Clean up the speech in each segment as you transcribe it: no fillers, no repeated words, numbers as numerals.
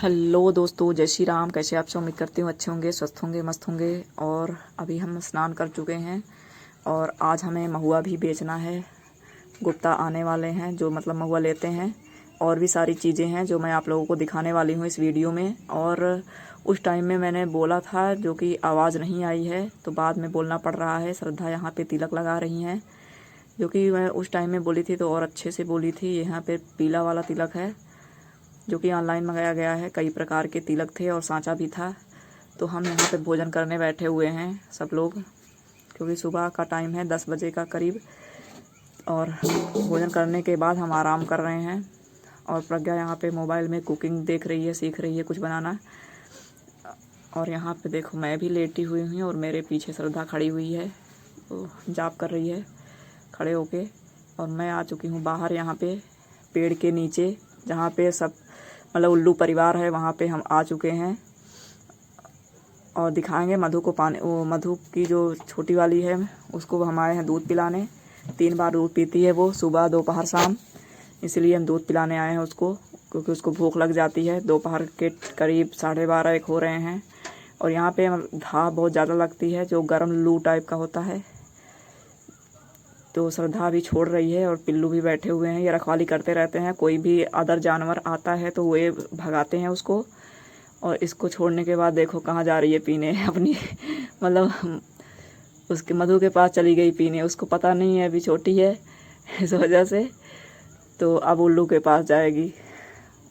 Hello दोस्तों, जय श्री राम। कैसे आप सब? उम्मीद करती हूँ अच्छे होंगे, स्वस्थ होंगे, मस्त होंगे। और अभी हम स्नान कर चुके हैं और आज हमें महुआ भी बेचना है। गुप्ता आने वाले हैं जो मतलब महुआ लेते हैं, और भी सारी चीज़ें हैं जो मैं आप लोगों को दिखाने वाली हूँ इस वीडियो में। और उस टाइम में मैंने बोला था जो कि आवाज़ नहीं आई है, तो बाद में बोलना पड़ रहा है। श्रद्धा यहाँ पे तिलक लगा रही हैं, जो कि मैं उस टाइम में बोली थी तो और अच्छे से बोली थी। यहाँ पे पीला वाला तिलक है जो कि ऑनलाइन मंगाया गया है। कई प्रकार के तिलक थे और सांचा भी था। तो हम यहाँ पे भोजन करने बैठे हुए हैं सब लोग, क्योंकि सुबह का टाइम है 10 बजे का करीब। और भोजन करने के बाद हम आराम कर रहे हैं। और प्रज्ञा यहाँ पे मोबाइल में कुकिंग देख रही है, सीख रही है कुछ बनाना। और यहाँ पे देखो मैं भी लेटी हुई हूँ और मेरे पीछे श्रद्धा खड़ी हुई है, तो जाप कर रही है खड़े होके। और मैं आ चुकी हूँ बाहर, यहाँ पे पेड़ के नीचे, जहाँ पे सब मतलब उल्लू परिवार है, वहाँ पे हम आ चुके हैं। और दिखाएंगे मधु को पानी, वो मधु की जो छोटी वाली है उसको हम आए हैं दूध पिलाने। 3 बार दूध पीती है वो, सुबह दोपहर शाम। इसलिए हम दूध पिलाने आए हैं उसको, क्योंकि उसको भूख लग जाती है। दोपहर के करीब 12:30-1 हो रहे हैं। और यहाँ पे धाप बहुत ज़्यादा लगती है, जो गर्म लू टाइप का होता है। तो श्रद्धा भी छोड़ रही है और पिल्लू भी बैठे हुए हैं। ये रखवाली करते रहते हैं, कोई भी अदर जानवर आता है तो वे भगाते हैं उसको। और इसको छोड़ने के बाद देखो कहाँ जा रही है पीने अपनी मतलब उसके मधु के पास चली गई पीने। उसको पता नहीं है, अभी छोटी है इस वजह से। तो अब उल्लू के पास जाएगी।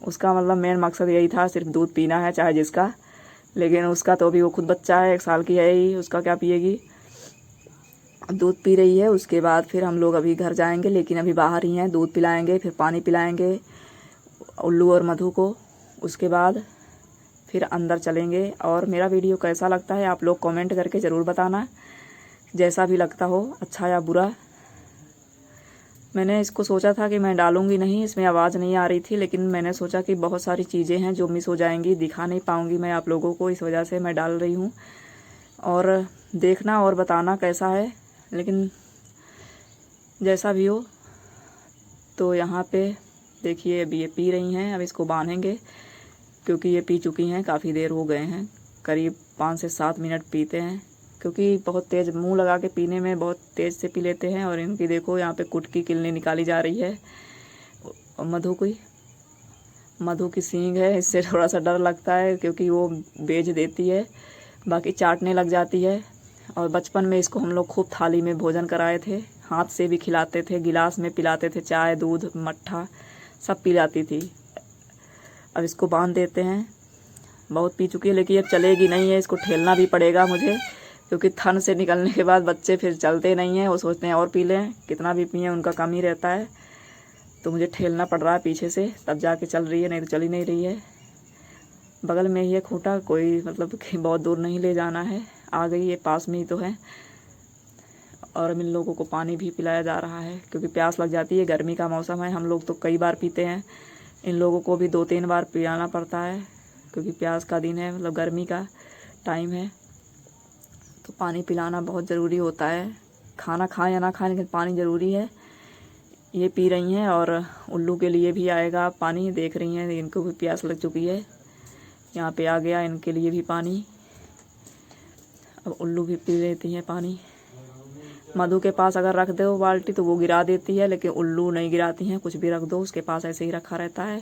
उसका मतलब मेन मकसद यही था, सिर्फ दूध पीना है चाहे जिसका। लेकिन उसका तो अभी वो खुद बच्चा है, 1 साल की है ही, उसका क्या पिएगी। दूध पी रही है। उसके बाद फिर हम लोग अभी घर जाएंगे, लेकिन अभी बाहर ही हैं। दूध पिलाएंगे, फिर पानी पिलाएंगे उल्लू और मधु को। उसके बाद फिर अंदर चलेंगे। और मेरा वीडियो कैसा लगता है आप लोग कमेंट करके ज़रूर बताना, जैसा भी लगता हो, अच्छा या बुरा। मैंने इसको सोचा था कि मैं डालूंगी नहीं, इसमें आवाज़ नहीं आ रही थी, लेकिन मैंने सोचा कि बहुत सारी चीज़ें हैं जो मिस हो जाएंगी, दिखा नहीं पाऊँगी मैं आप लोगों को, इस वजह से मैं डाल रही हूँ। और देखना और बताना कैसा है। लेकिन जैसा भी हो, तो यहाँ पे देखिए अभी ये पी रही हैं। अब इसको बांधेंगे, क्योंकि ये पी चुकी हैं, काफ़ी देर हो गए हैं, करीब 5 से 7 मिनट पीते हैं। क्योंकि बहुत तेज़ मुंह लगा के पीने में बहुत तेज़ से पी लेते हैं। और इनकी देखो यहाँ पे कुटकी किलनी निकाली जा रही है। और मधु की सींग है, इससे थोड़ा सा डर लगता है, क्योंकि वो बेच देती है, बाकी चाटने लग जाती है। और बचपन में इसको हम लोग खूब थाली में भोजन कराए थे, हाथ से भी खिलाते थे, गिलास में पिलाते थे, चाय दूध मट्ठा सब पिलाती थी। अब इसको बांध देते हैं। बहुत पी चुकी है, लेकिन अब चलेगी नहीं है, इसको ठेलना भी पड़ेगा मुझे, क्योंकि थन से निकलने के बाद बच्चे फिर चलते नहीं हैं। वो सोचते हैं और पी लें, कितना भी पिए उनका कम ही रहता है। तो मुझे ठेलना पड़ रहा है पीछे से, तब जाके चल रही है, नहीं तो चल ही नहीं रही है। बगल में ही है खूंटा, कोई मतलब कि बहुत दूर नहीं ले जाना है, आ गई है, पास में ही तो है। और इन लोगों को पानी भी पिलाया जा रहा है, क्योंकि प्यास लग जाती है। गर्मी का मौसम है, हम लोग तो कई बार पीते हैं, इन लोगों को भी 2-3 बार पिलाना पड़ता है, क्योंकि प्यास का दिन है, मतलब गर्मी का टाइम है। तो पानी पिलाना बहुत ज़रूरी होता है। खाना खाएं या ना खाएं, लेकिन पानी ज़रूरी है। ये पी रही हैं और उल्लू के लिए भी आएगा पानी, देख रही हैं इनको भी प्यास लग चुकी है। यहाँ पे आ गया इनके लिए भी पानी। अब उल्लू भी पी लेती हैं पानी। मधु के पास अगर रख दो बाल्टी तो वो गिरा देती है, लेकिन उल्लू नहीं गिराती हैं, कुछ भी रख दो उसके पास ऐसे ही रखा रहता है।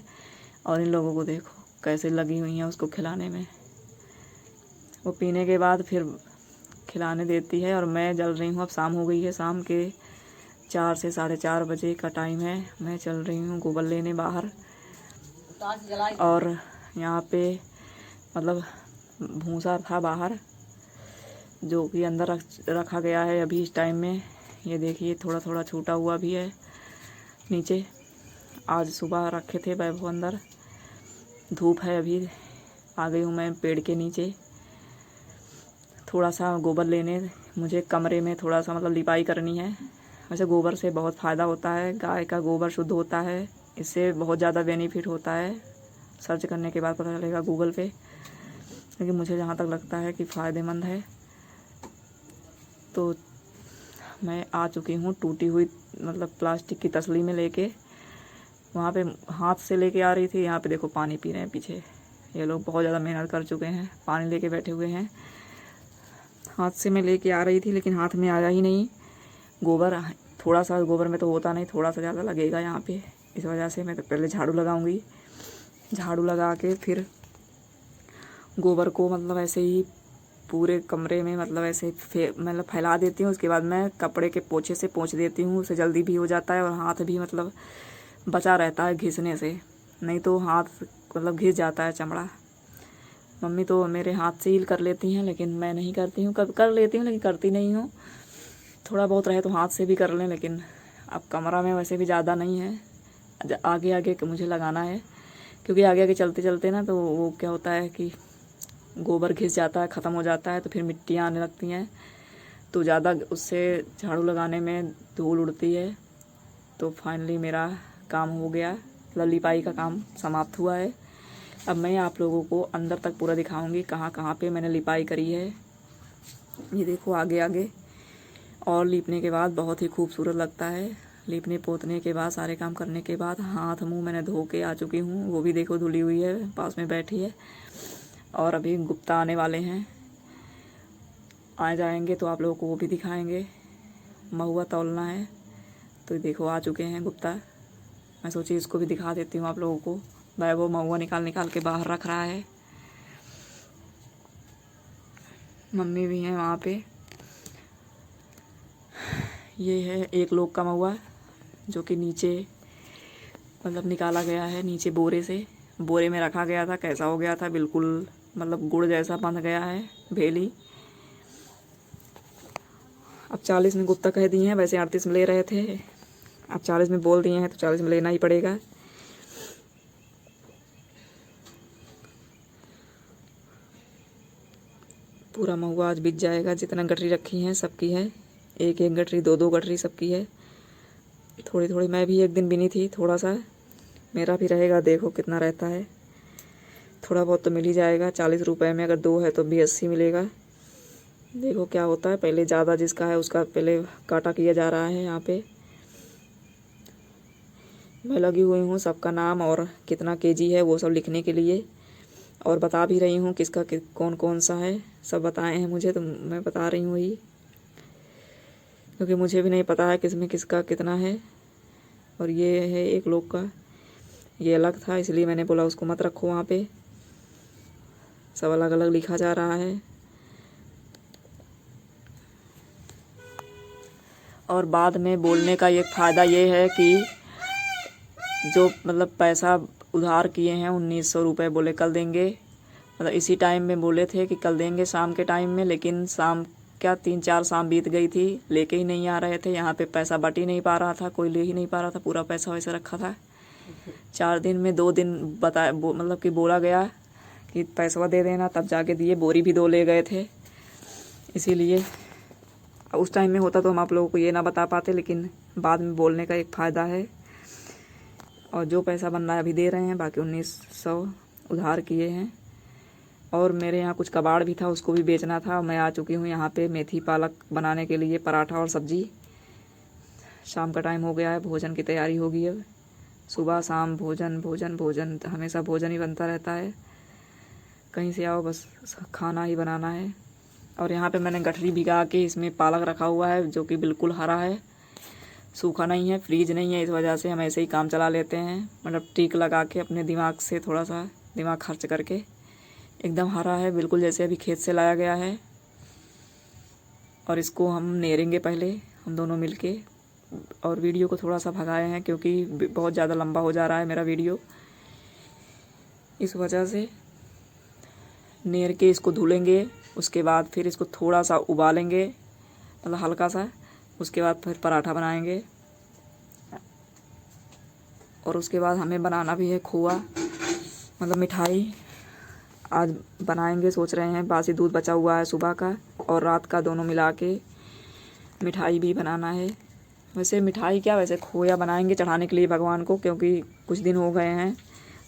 और इन लोगों को देखो कैसे लगी हुई हैं उसको खिलाने में। वो पीने के बाद फिर खिलाने देती है। और मैं जल रही हूँ, अब शाम हो गई है, शाम के 4 से 4:30 बजे का टाइम है। मैं चल रही हूँ गोबर लेने बाहर। और यहाँ पे मतलब भूसा था बाहर, जो कि अंदर रखा गया है अभी इस टाइम में। ये देखिए थोड़ा थोड़ा छूटा हुआ भी है नीचे। आज सुबह रखे थे वैभव अंदर। धूप है, अभी आ गई हूँ मैं पेड़ के नीचे थोड़ा सा गोबर लेने। मुझे कमरे में थोड़ा सा मतलब लिपाई करनी है। वैसे गोबर से बहुत फ़ायदा होता है, गाय का गोबर शुद्ध होता है, इससे बहुत ज़्यादा बेनिफिट होता है। सर्च करने के बाद पता चलेगा गूगल पे, लेकिन मुझे जहाँ तक लगता है कि फ़ायदेमंद है। तो मैं आ चुकी हूँ टूटी हुई मतलब प्लास्टिक की तसली में लेके। वहाँ पे हाथ से लेके आ रही थी, यहाँ पे देखो पानी पी रहे हैं पीछे। ये लोग बहुत ज़्यादा मेहनत कर चुके हैं, पानी लेके बैठे हुए हैं। हाथ से मैं लेके आ रही थी लेकिन हाथ में आया ही नहीं। गोबर थोड़ा सा, गोबर में तो होता नहीं, थोड़ा सा ज़्यादा लगेगा यहाँ पे। इस वजह से मैं तो पहले झाड़ू लगाऊंगी। झाड़ू लगा के फिर गोबर को मतलब ऐसे ही पूरे कमरे में मतलब ऐसे मतलब फैला देती हूँ। उसके बाद मैं कपड़े के पोछे से पोंछ देती हूँ। उससे जल्दी भी हो जाता है और हाथ भी मतलब बचा रहता है घिसने से, नहीं तो हाथ मतलब घिस जाता है चमड़ा। मम्मी तो मेरे हाथ से ही कर लेती हैं लेकिन मैं नहीं करती हूँ। कब कर लेती हूँ लेकिन करती नहीं हूँ। थोड़ा बहुत रहे तो हाथ से भी कर लें, लेकिन अब कमरा में वैसे भी ज़्यादा नहीं है। आगे आगे मुझे लगाना है, क्योंकि आगे आगे चलते चलते ना तो वो क्या होता है कि गोबर घिस जाता है, ख़त्म हो जाता है, तो फिर मिट्टियाँ आने लगती हैं, तो ज़्यादा उससे झाड़ू लगाने में धूल उड़ती है। तो फाइनली मेरा काम हो गया, लिपाई का काम समाप्त हुआ है। अब मैं आप लोगों को अंदर तक पूरा दिखाऊंगी कहाँ कहाँ पे मैंने लिपाई करी है। ये देखो आगे आगे। और लीपने के बाद बहुत ही खूबसूरत लगता है। लीपने पोतने के बाद, सारे काम करने के बाद हाथ मुंह मैंने धो के आ चुकी हूँ। वो भी देखो धुली हुई है, पास में बैठी है। और अभी गुप्ता आने वाले हैं, आ जाएंगे तो आप लोगों को वो भी दिखाएंगे। महुआ तौलना है, तो देखो आ चुके हैं गुप्ता। मैं सोची इसको भी दिखा देती हूँ आप लोगों को। भाई वो महुआ निकाल निकाल के बाहर रख रहा है। मम्मी भी हैं वहाँ पे। ये है 1 लोग का महुआ, जो कि नीचे मतलब निकाला गया है, नीचे बोरे से। बोरे में रखा गया था, कैसा हो गया था, बिल्कुल मतलब गुड़ जैसा बंध गया है, भेली। अब 40 में गुप्ता कह दिए हैं, वैसे 38 में ले रहे थे, अब 40 में बोल दिए हैं तो 40 में लेना ही पड़ेगा। पूरा महुआ आज बिक जाएगा, जितना गठरी रखी हैं सबकी है। 1-1 गठरी, 2-2 गठरी सबकी है। थोड़ी थोड़ी मैं भी एक दिन बिनी थी, थोड़ा सा मेरा भी रहेगा, देखो कितना रहता है। थोड़ा बहुत तो मिल ही जाएगा। 40 रुपये में अगर 2 है तो भी 80 मिलेगा। देखो क्या होता है। पहले ज़्यादा जिसका है उसका पहले काटा किया जा रहा है। यहाँ पे मैं लगी हुई हूँ सबका नाम और कितना केजी है वो सब लिखने के लिए, और बता भी रही हूँ किसका कौन कौन सा है। सब बताए हैं मुझे तो मैं बता रही हूँ ही, क्योंकि मुझे भी नहीं पता है किसमें किसका कितना है। और ये है 1 लोग का, ये अलग था इसलिए मैंने बोला उसको मत रखो वहाँ पे। सब अलग अलग लिखा जा रहा है। और बाद में बोलने का एक फ़ायदा ये है कि जो मतलब पैसा उधार किए हैं 1900 रुपये, बोले कल देंगे, मतलब इसी टाइम में बोले थे कि कल देंगे शाम के टाइम में, लेकिन शाम क्या 3-4 शाम बीत गई थी, लेके ही नहीं आ रहे थे। यहाँ पे पैसा बट ही नहीं पा रहा था, कोई ले ही नहीं पा रहा था, पूरा पैसा वैसे रखा था। 4 दिन में 2 दिन मतलब कि बोला गया कि पैसा दे देना, तब जाके दिए। बोरी भी 2 ले गए थे, इसीलिए उस टाइम में होता तो हम आप लोगों को ये ना बता पाते, लेकिन बाद में बोलने का एक फ़ायदा है। और जो पैसा बन रहा है अभी दे रहे हैं, बाकी 1900 उधार किए हैं। और मेरे यहाँ कुछ कबाड़ भी था, उसको भी बेचना था। मैं आ चुकी हूँ यहाँ पे मेथी पालक बनाने के लिए, पराठा और सब्ज़ी। शाम का टाइम हो गया है, भोजन की तैयारी होगी अब। सुबह शाम भोजन भोजन भोजन, हमेशा भोजन ही बनता रहता है। कहीं से आओ बस खाना ही बनाना है। और यहाँ पे मैंने गठरी भिगा के इसमें पालक रखा हुआ है, जो कि बिल्कुल हरा है, सूखा नहीं है, फ्रीज नहीं है। इस वजह से हम ऐसे ही काम चला लेते हैं, मतलब टिक लगा के अपने दिमाग से, थोड़ा सा दिमाग खर्च करके। एकदम हरा है बिल्कुल, जैसे अभी खेत से लाया गया है। और इसको हम नेरेंगे पहले, हम दोनों मिलके। और वीडियो को थोड़ा सा भगाए हैं क्योंकि बहुत ज़्यादा लंबा हो जा रहा है मेरा वीडियो, इस वजह से। नेर के इसको धुलेंगे, उसके बाद फिर इसको थोड़ा सा उबालेंगे, मतलब हल्का सा। उसके बाद फिर पराठा बनाएंगे। और उसके बाद हमें बनाना भी है खोआ, मतलब मिठाई आज बनाएंगे। सोच रहे हैं, बासी दूध बचा हुआ है सुबह का और रात का, दोनों मिला के मिठाई भी बनाना है। वैसे मिठाई क्या, वैसे खोया बनाएंगे चढ़ाने के लिए भगवान को, क्योंकि कुछ दिन हो गए हैं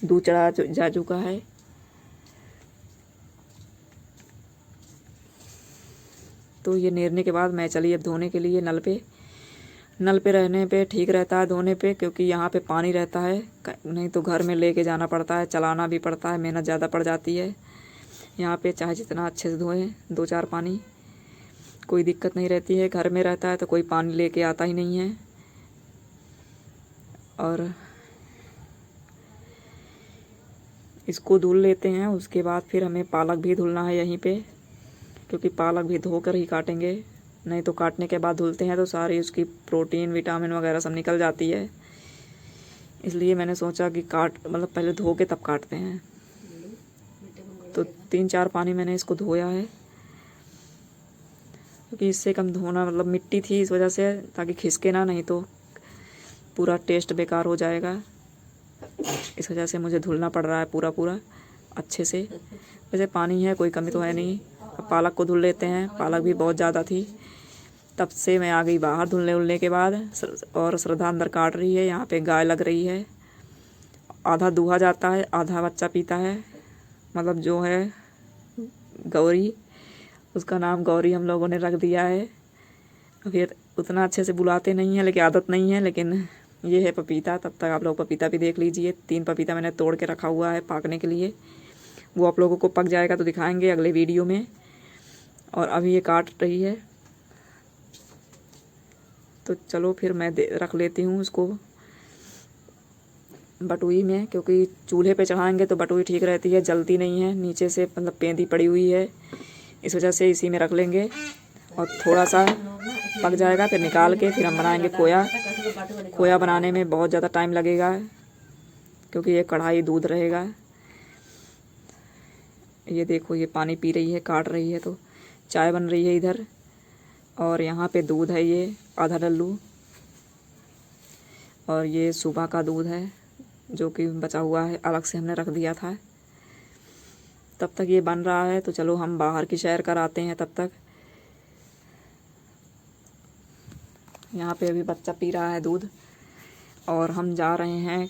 दूध चढ़ा जा चुका है। तो ये नेरने के बाद मैं चली अब धोने के लिए नल पे। नल पे रहने पे ठीक रहता है धोने पे, क्योंकि यहाँ पे पानी रहता है, नहीं तो घर में लेके जाना पड़ता है, चलाना भी पड़ता है, मेहनत ज़्यादा पड़ जाती है। यहाँ पे चाहे जितना अच्छे से धोएं 2-4 पानी, कोई दिक्कत नहीं रहती है। घर में रहता है तो कोई पानी लेके आता ही नहीं है। और इसको धुल लेते हैं, उसके बाद फिर हमें पालक भी धुलना है यहीं पे, क्योंकि पालक भी धोकर ही काटेंगे, नहीं तो काटने के बाद धुलते हैं तो सारी उसकी प्रोटीन विटामिन वगैरह सब निकल जाती है। इसलिए मैंने सोचा कि मतलब पहले धो के तब काटते हैं। तो 3-4 पानी मैंने इसको धोया है, क्योंकि इससे कम धोना, मतलब मिट्टी थी इस वजह से, ताकि खिसके ना, नहीं तो पूरा टेस्ट बेकार हो जाएगा। इस वजह से मुझे धुलना पड़ रहा है पूरा अच्छे से। वैसे पानी है, कोई कमी तो है नहीं। अब पालक को धुल लेते हैं, पालक भी बहुत ज़्यादा थी। तब से मैं आ गई बाहर धुलने के बाद, और श्रद्धा अंदर काट रही है। यहाँ पे गाय लग रही है, आधा दूहा जाता है, आधा बच्चा पीता है। मतलब जो है गौरी, उसका नाम गौरी हम लोगों ने रख दिया है। फिर उतना अच्छे से बुलाते नहीं हैं, लेकिन आदत नहीं है। लेकिन ये है पपीता। तब तक आप लोग पपीता भी देख लीजिए। 3 पपीता मैंने तोड़ के रखा हुआ है पाकने के लिए, वो आप लोगों को पक जाएगा तो दिखाएंगे अगले वीडियो में। और अभी ये काट रही है, तो चलो फिर मैं रख लेती हूँ उसको बटुई में, क्योंकि चूल्हे पे चढ़ाएंगे तो बटुई ठीक रहती है, जलती नहीं है नीचे से, मतलब पेंदी पड़ी हुई है। इस वजह से इसी में रख लेंगे, और थोड़ा सा पक जाएगा फिर निकाल के फिर हम बनाएंगे खोया। खोया बनाने में बहुत ज़्यादा टाइम लगेगा, क्योंकि ये कढ़ाई दूध रहेगा। ये देखो, ये पानी पी रही है, काट रही है, तो चाय बन रही है इधर। और यहाँ पे दूध है, ये आधा डल्लू। और ये सुबह का दूध है जो कि बचा हुआ है, अलग से हमने रख दिया था। तब तक ये बन रहा है, तो चलो हम बाहर की सैर कराते हैं तब तक। यहाँ पे अभी बच्चा पी रहा है दूध, और हम जा रहे हैं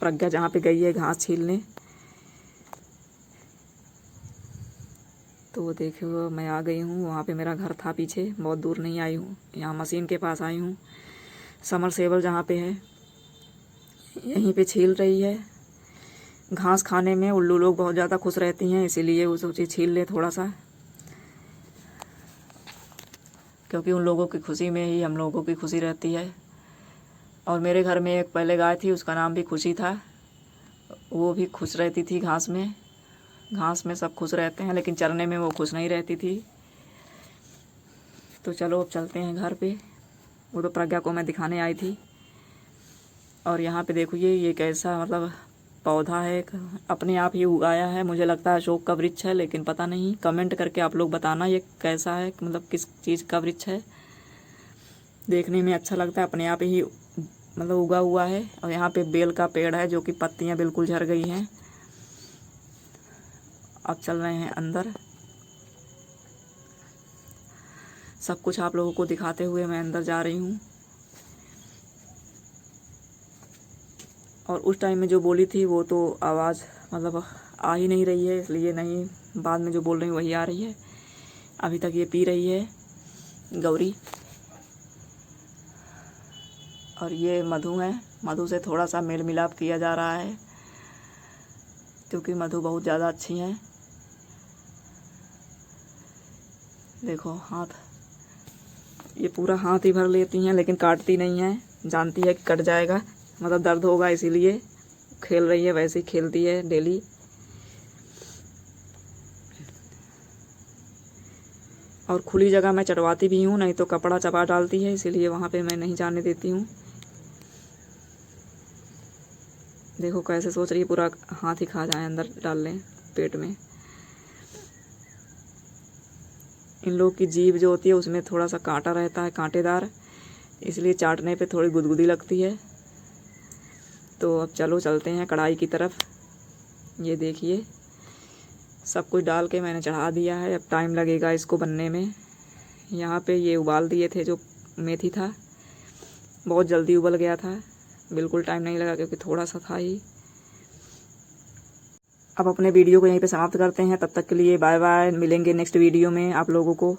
प्रज्ञा जहाँ पे गई है घास छीलने। तो देखो मैं आ गई हूँ, वहाँ पे मेरा घर था पीछे, बहुत दूर नहीं आई हूँ, यहाँ मशीन के पास आई हूँ। समरसेबल जहाँ पे है यहीं पे छील रही है। घास खाने में उल्लू लोग बहुत ज़्यादा खुश रहती हैं, इसीलिए वो सोची छील ले थोड़ा सा, क्योंकि उन लोगों की खुशी में ही हम लोगों की खुशी रहती है। और मेरे घर में एक पहले गाय थी, उसका नाम भी खुशी था। वो भी खुश रहती थी घास में। घास में सब खुश रहते हैं, लेकिन चरने में वो खुश नहीं रहती थी। तो चलो अब चलते हैं घर पे। वो तो प्रज्ञा को मैं दिखाने आई थी। और यहाँ पे देखो ये कैसा, मतलब पौधा है, अपने आप ही उगाया है। मुझे लगता है अशोक का वृक्ष है, लेकिन पता नहीं, कमेंट करके आप लोग बताना ये कैसा है, मतलब किस चीज़ का वृक्ष है। देखने में अच्छा लगता है, अपने आप ही मतलब उगा हुआ है। और यहाँ पे बेल का पेड़ है जो कि पत्तियाँ बिल्कुल झड़ गई हैं। अब चल रहे हैं अंदर, सब कुछ आप लोगों को दिखाते हुए मैं अंदर जा रही हूँ। और उस टाइम में जो बोली थी वो तो आवाज़ मतलब आ ही नहीं रही है, इसलिए नहीं, बाद में जो बोल रही हूँ वही आ रही है। अभी तक ये पी रही है गौरी। और ये मधु है, मधु से थोड़ा सा मेल मिलाप किया जा रहा है, क्योंकि मधु बहुत ज़्यादा अच्छी हैं। देखो हाथ, ये पूरा हाथ ही भर लेती हैं, लेकिन काटती नहीं हैं, जानती है कि कट जाएगा, मतलब दर्द होगा, इसीलिए खेल रही है। वैसे ही खेलती है डेली। और खुली जगह मैं चटवाती भी हूँ, नहीं तो कपड़ा चबा डालती है, इसीलिए वहाँ पे मैं नहीं जाने देती हूँ। देखो कैसे सोच रही है पूरा हाथ ही खा जाए, अंदर डाल लें पेट में। इन लोग की जीभ जो होती है उसमें थोड़ा सा कांटा रहता है, कांटेदार, इसलिए चाटने पे थोड़ी गुदगुदी लगती है। तो अब चलो चलते हैं कढ़ाई की तरफ। ये देखिए सब कुछ डाल के मैंने चढ़ा दिया है, अब टाइम लगेगा इसको बनने में। यहाँ पे ये उबाल दिए थे जो मेथी था, बहुत जल्दी उबल गया था, बिल्कुल टाइम नहीं लगा, क्योंकि थोड़ा सा था ही। अब अपने वीडियो को यहीं पे समाप्त करते हैं, तब तक के लिए बाय बाय। मिलेंगे नेक्स्ट वीडियो में आप लोगों को।